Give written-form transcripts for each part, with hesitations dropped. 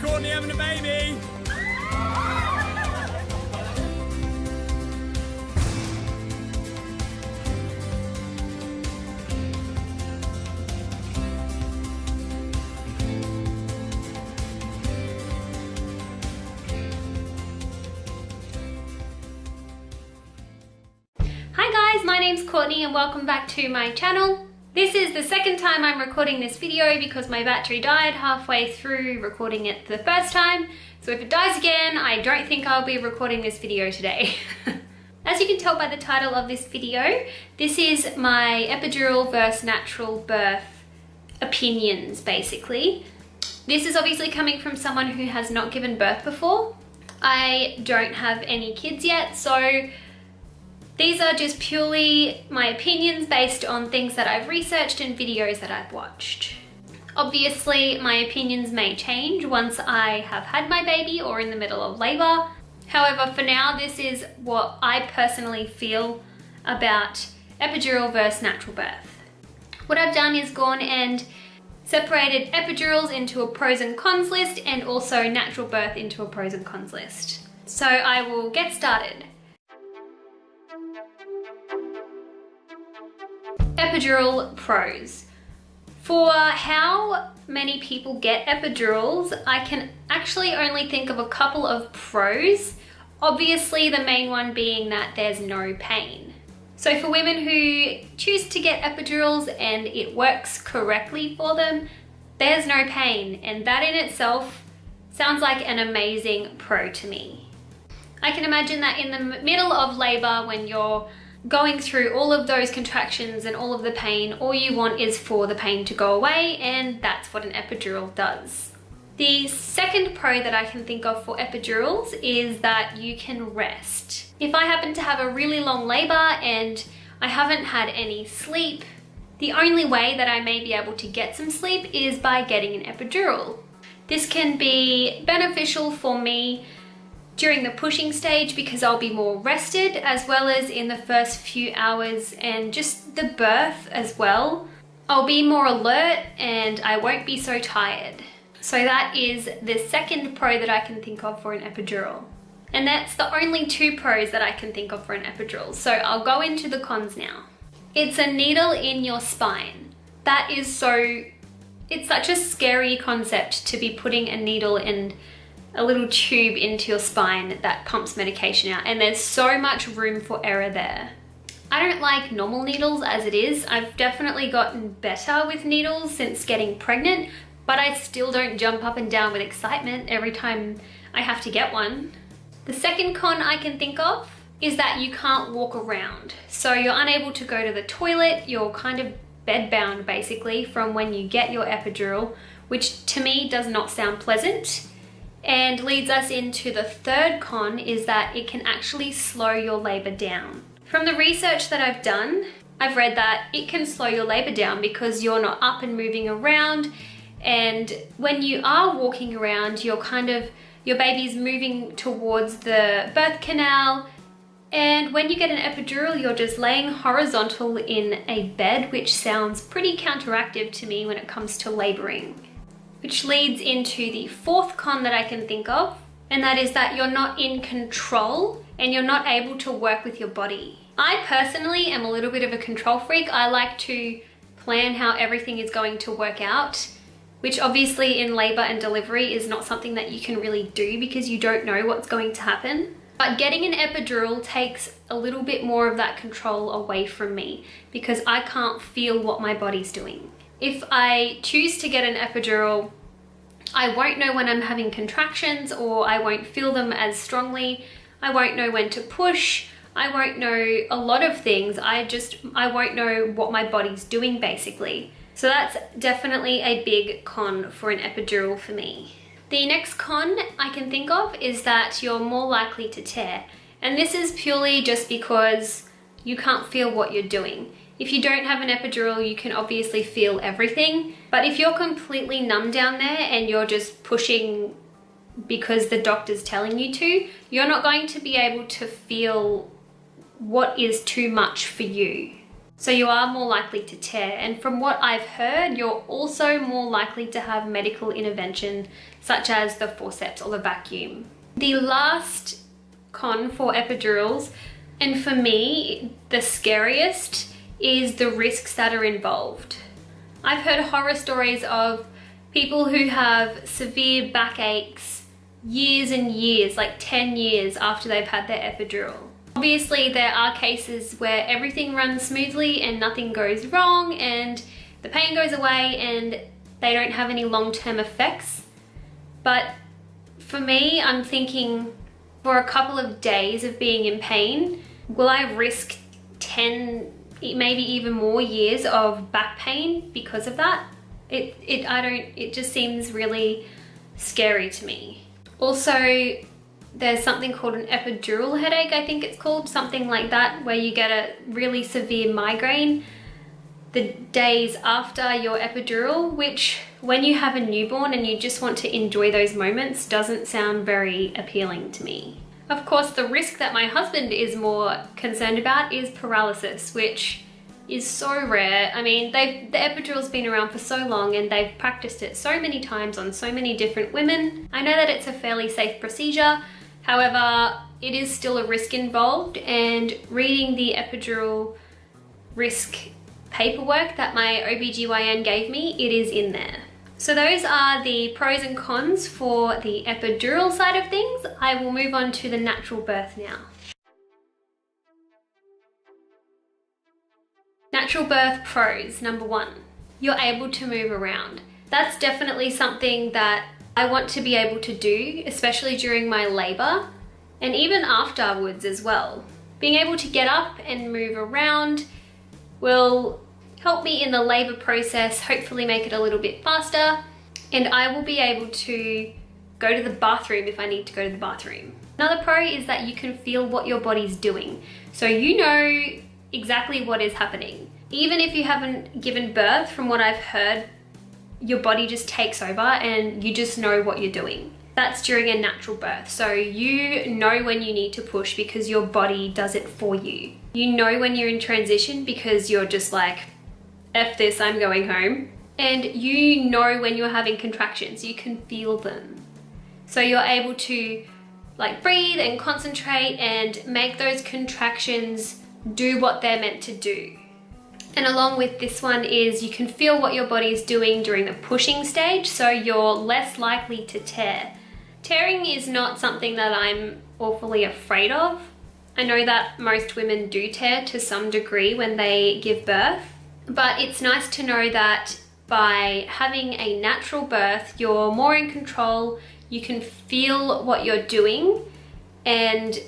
Courtney having a baby. Hi guys, my name's Courtney and welcome back to my channel. This is the second time I'm recording this video because my battery died halfway through recording it the first time. So if it dies again, I don't think I'll be recording this video today. As you can tell by the title of this video, this is my epidural versus natural birth opinions, basically. This is obviously coming from someone who has not given birth before. I don't have any kids yet, so these are just purely my opinions based on things that I've researched and videos that I've watched. Obviously, my opinions may change once I have had my baby or in the middle of labor. However, for now, this is what I personally feel about epidural versus natural birth. What I've done is gone and separated epidurals into a pros and cons list and also natural birth into a pros and cons list. So I will get started. Epidural pros. For how many people get epidurals, I can actually only think of a couple of pros. Obviously, the main one being that there's no pain. So for women who choose to get epidurals and it works correctly for them, there's no pain, and that in itself sounds like an amazing pro to me. I can imagine that in the middle of labor, when you're going through all of those contractions and all of the pain, all you want is for the pain to go away, and that's what an epidural does. The second pro that I can think of for epidurals is that you can rest. If I happen to have a really long labor and I haven't had any sleep, the only way that I may be able to get some sleep is by getting an epidural. This can be beneficial for me during the pushing stage because I'll be more rested, as well as in the first few hours and just the birth as well. I'll be more alert and I won't be so tired. So that is the second pro that I can think of for an epidural. And that's the only two pros that I can think of for an epidural. So I'll go into the cons now. It's a needle in your spine. That is it's such a scary concept to be putting a needle in a little tube into your spine that pumps medication out, and there's so much room for error there. I don't like normal needles as it is. I've definitely gotten better with needles since getting pregnant, but I still don't jump up and down with excitement every time I have to get one. The second con I can think of is that you can't walk around. So you're unable to go to the toilet, you're kind of bedbound basically from when you get your epidural, which to me does not sound pleasant. And leads us into the third con, is that it can actually slow your labor down. From the research that I've done, I've read that it can slow your labor down because you're not up and moving around, and when you are walking around, your baby's moving towards the birth canal, and when you get an epidural, you're just laying horizontal in a bed, which sounds pretty counteractive to me when it comes to laboring. Which leads into the fourth con that I can think of, and that is that you're not in control and you're not able to work with your body. I personally am a little bit of a control freak. I like to plan how everything is going to work out, which obviously in labor and delivery is not something that you can really do because you don't know what's going to happen. But getting an epidural takes a little bit more of that control away from me because I can't feel what my body's doing. If I choose to get an epidural, I won't know when I'm having contractions, or I won't feel them as strongly. I won't know when to push. I won't know a lot of things. I won't know what my body's doing basically. So that's definitely a big con for an epidural for me. The next con I can think of is that you're more likely to tear. And this is purely just because you can't feel what you're doing. If you don't have an epidural, you can obviously feel everything, but if you're completely numb down there and you're just pushing because the doctor's telling you to, you're not going to be able to feel what is too much for you. So you are more likely to tear. And from what I've heard, you're also more likely to have medical intervention, such as the forceps or the vacuum. The last con for epidurals, and for me, the scariest, is the risks that are involved. I've heard horror stories of people who have severe backaches years and years, like 10 years after they've had their epidural. Obviously, there are cases where everything runs smoothly and nothing goes wrong and the pain goes away and they don't have any long-term effects. But for me, I'm thinking for a couple of days of being in pain, will I risk 10, maybe even more years of back pain because of that? It just seems really scary to me. Also, there's something called an epidural headache, I think it's called, something like that, where you get a really severe migraine the days after your epidural, which when you have a newborn and you just want to enjoy those moments doesn't sound very appealing to me. Of course, the risk that my husband is more concerned about is paralysis, which is so rare. I mean, the epidural's been around for so long and they've practiced it so many times on so many different women. I know that it's a fairly safe procedure. However, it is still a risk involved, and reading the epidural risk paperwork that my OBGYN gave me, it is in there. So those are the pros and cons for the epidural side of things. I will move on to the natural birth now. Natural birth pros, number 1, you're able to move around. That's definitely something that I want to be able to do, especially during my labor and even afterwards as well. Being able to get up and move around will help me in the labor process, hopefully make it a little bit faster, and I will be able to go to the bathroom if I need to go to the bathroom. Another pro is that you can feel what your body's doing. So you know exactly what is happening. Even if you haven't given birth, from what I've heard, your body just takes over and you just know what you're doing. That's during a natural birth. So you know when you need to push because your body does it for you. You know when you're in transition because you're just like, F this, I'm going home. And you know when you're having contractions, you can feel them. So you're able to like breathe and concentrate and make those contractions do what they're meant to do. And along with this one is you can feel what your body is doing during the pushing stage, so you're less likely to tear. Tearing is not something that I'm awfully afraid of. I know that most women do tear to some degree when they give birth, but it's nice to know that by having a natural birth, you're more in control, you can feel what you're doing, and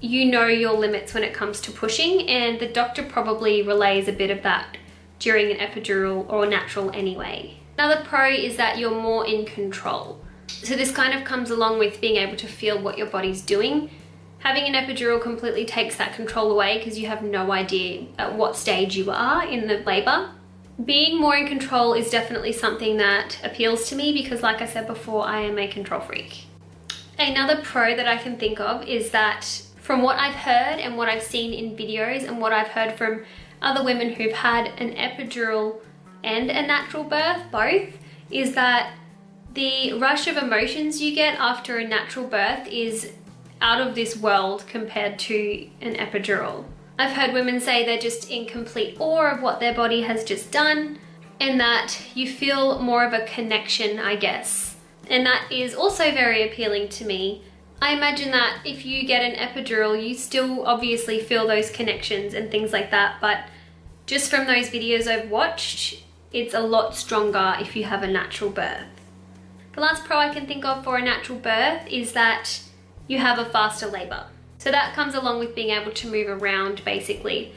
you know your limits when it comes to pushing, and the doctor probably relays a bit of that during an epidural or natural anyway. Another pro is that you're more in control. So this kind of comes along with being able to feel what your body's doing. Having an epidural completely takes that control away because you have no idea at what stage you are in the labor. Being more in control is definitely something that appeals to me because, like I said before, I am a control freak. Another pro that I can think of is that from what I've heard and what I've seen in videos and what I've heard from other women who've had an epidural and a natural birth, both, is that the rush of emotions you get after a natural birth is out of this world compared to an epidural. I've heard women say they're just in complete awe of what their body has just done, and that you feel more of a connection, I guess. And that is also very appealing to me. I imagine that if you get an epidural, you still obviously feel those connections and things like that, but just from those videos I've watched, it's a lot stronger if you have a natural birth. The last pro I can think of for a natural birth is that you have a faster labor. So that comes along with being able to move around, basically.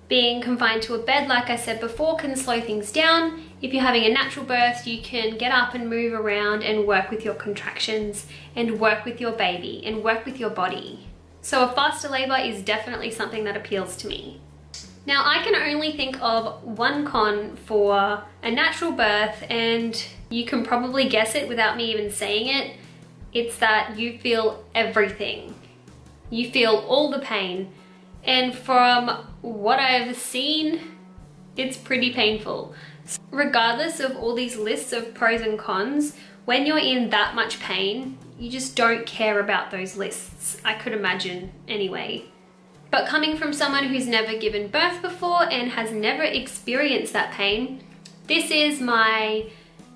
Being confined to a bed, like I said before, can slow things down. If you're having a natural birth, you can get up and move around and work with your contractions and work with your baby and work with your body. So a faster labor is definitely something that appeals to me. Now, I can only think of one con for a natural birth, and you can probably guess it without me even saying it. It's that you feel everything. You feel all the pain and from what I've seen, it's pretty painful. Regardless of all these lists of pros and cons, when you're in that much pain, you just don't care about those lists, I could imagine anyway. But coming from someone who's never given birth before and has never experienced that pain, this is my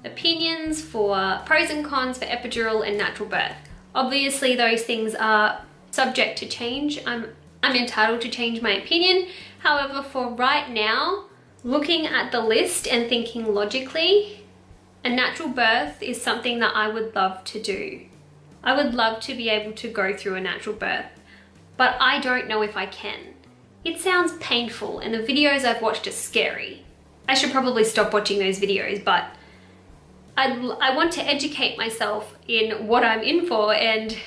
opinions for pros and cons for epidural and natural birth. Obviously those things are subject to change. I'm entitled to change my opinion. However, for right now, looking at the list and thinking logically, a natural birth is something that I would love to do. I would love to be able to go through a natural birth, but I don't know if I can. It sounds painful and the videos I've watched are scary. I should probably stop watching those videos, but I want to educate myself in what I'm in for, and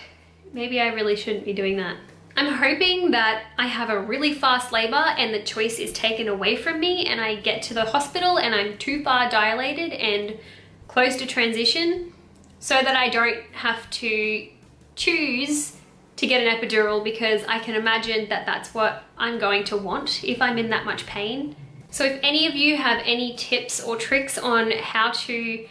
maybe I really shouldn't be doing that. I'm hoping that I have a really fast labor and the choice is taken away from me and I get to the hospital and I'm too far dilated and close to transition, so that I don't have to choose to get an epidural, because I can imagine that that's what I'm going to want if I'm in that much pain. So if any of you have any tips or tricks on how to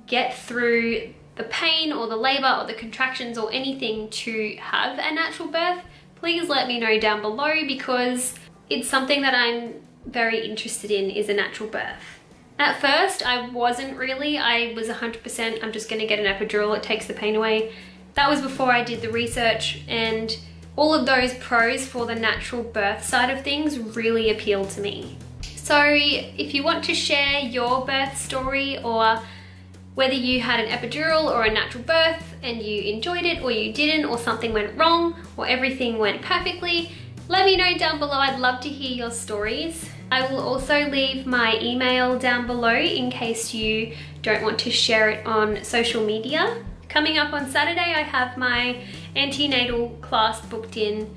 get through the pain or the labor or the contractions or anything to have a natural birth, please let me know down below, because it's something that I'm very interested in, is a natural birth. At first, I wasn't really. I was 100%, I'm just gonna get an epidural, it takes the pain away. That was before I did the research, and all of those pros for the natural birth side of things really appealed to me. So if you want to share your birth story, or whether you had an epidural or a natural birth and you enjoyed it or you didn't, or something went wrong or everything went perfectly, let me know down below. I'd love to hear your stories. I will also leave my email down below in case you don't want to share it on social media. Coming up on Saturday, I have my antenatal class booked in.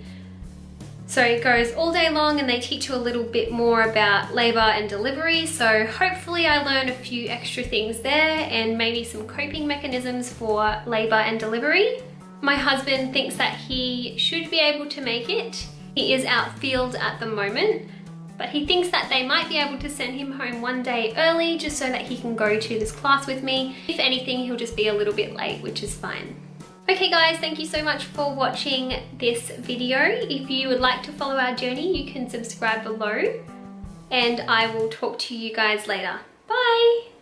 So it goes all day long and they teach you a little bit more about labor and delivery. So hopefully I learn a few extra things there and maybe some coping mechanisms for labor and delivery. My husband thinks that he should be able to make it. He is outfield at the moment, but he thinks that they might be able to send him home one day early just so that he can go to this class with me. If anything, he'll just be a little bit late, which is fine. Okay guys, thank you so much for watching this video. If you would like to follow our journey, you can subscribe below, and I will talk to you guys later. Bye!